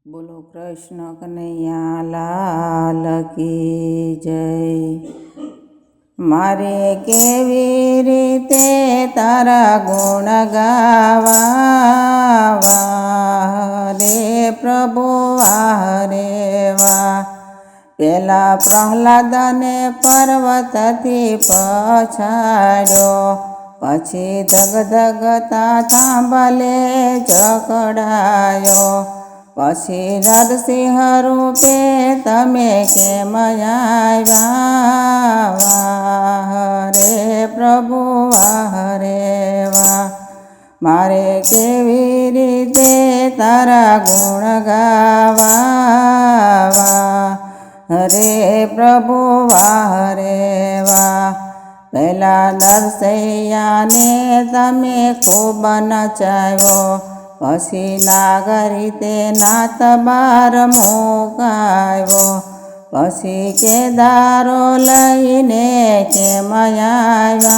બોલો કૃષ્ણ કનૈયા લાલ કી જય। મારે કેવી રીતે તારા ગુણ ગાવા રે પ્રભુ વારે વા। પેલા પ્રહલાદને પર્વતથી પછાડ્યો, પછી ધગધગતા થાંભલે જકડાયો। પછી નરસિંહ રૂપે તમે કેમ આવ્યા રે પ્રભુ વારે વા। મારે કેવી રીતે તારા ગુણ ગાવા રે પ્રભુ વારે વા। પહેલા નરસૈયાને તમે ખૂબ નચાવ્યો, પછી નાગરીતે નાત બાર મુકાવ્યો। પછી કેદારો લઈને કેમ આવ્યા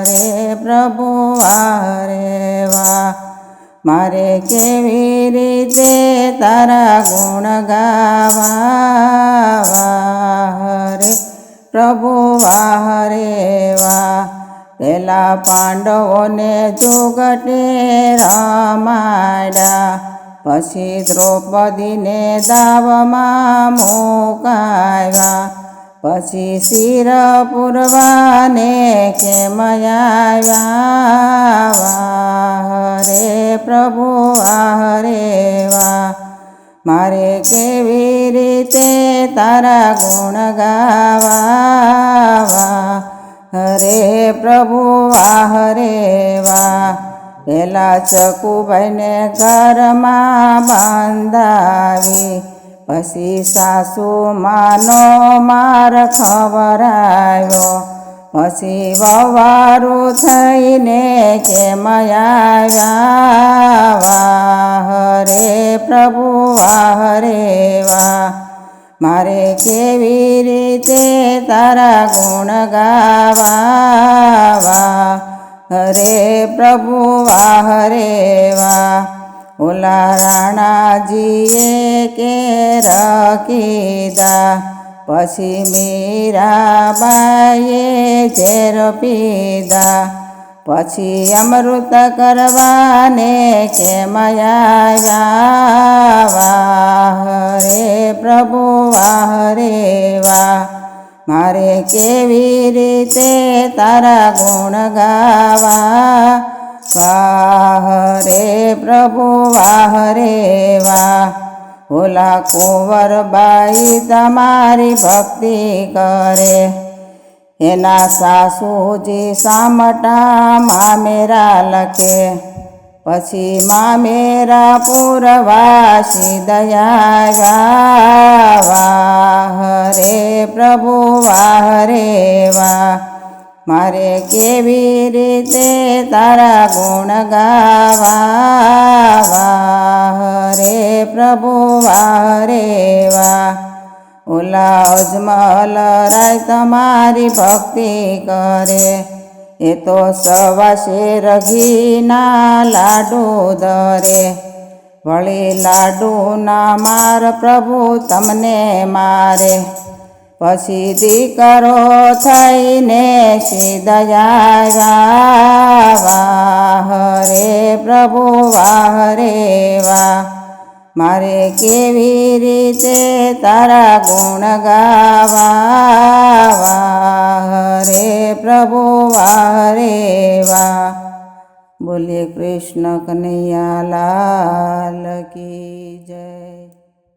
રે પ્રભુ વારે વા। મારે કેવી રીતે તારા ગુણ ગાવા રે પ્રભુ વારે વા। પેલા પાંડવોને જોગટે રમાડ્યા, પછી દ્રૌપદીને દાવમાં મુકાવ્યા। પછી શિર પૂરવાને કેમ આવ્યા રે પ્રભુ વારે વા। મારે કેવી રીતે તારા ગુણ ગાવા રે પ્રભુ વારે વા। પેલા ચકુભાઈને ઘરમાં બાંધાવી, પછી સાસુ માનો માર ખવરાવ્યો। પછી વવારું થઈને કેમ આવ્યા રે પ્રભુ વારે વા। મારે કેવી રીતે તારા ગુણ ગાવા રે પ્રભુ વારે વા। ઓલા રાણાજીએ કેર કીધા, પછી મીરાબાઈએ ઝેર પીધા। પછી અમૃત કરવાને કેમ આવ્યા રે પ્રભુ વારે વા। મારે કેવી રીતે તારા ગુણ ગાવા રે પ્રભુ વારે વા। ઓલા કુંવરબાઈ તમારી ભક્તિ કરે, એના સાસુજી સામટા મામેરા લખે। પછી મામેરા પૂરવાસી દયા રે પ્રભુ વારે વા। મારે કેવી રીતે તારા ગુણ ગાવા રે પ્રભુ વારે વા। ઓલા અજમલ રાય તમારી ભક્તિ કરે, એ તો સવા શેર ઘીના લાડુ ધરે। વળી લાડુના માર પ્રભુ તમને મારે, પછી દીકરો થઈને સીધયા રે પ્રભુ વારે વા। મારે કેવી રીતે તારા ગુણ ગાવા રે પ્રભુ વારે વા। બોલીએ કૃષ્ણ કનૈયા લાલ કી જય।